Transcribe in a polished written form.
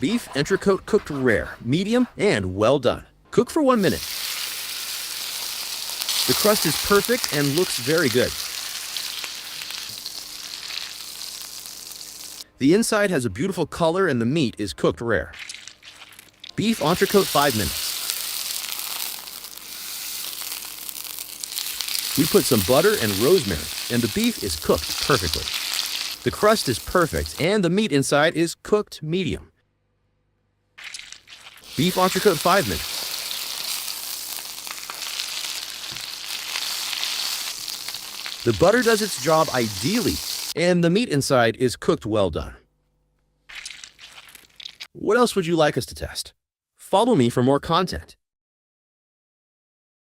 Beef entrecote cooked rare, medium, and well done. Cook for 1 minute. The crust is perfect and looks very good. The inside has a beautiful color and the meat is cooked rare. Beef entrecote 5 minutes. We put some butter and rosemary, and the beef is cooked perfectly. The crust is perfect, and the meat inside is cooked medium. Beef entrecote 5 minutes. The butter does its job ideally, and the meat inside is cooked well done. What else would you like us to test? Follow me for more content.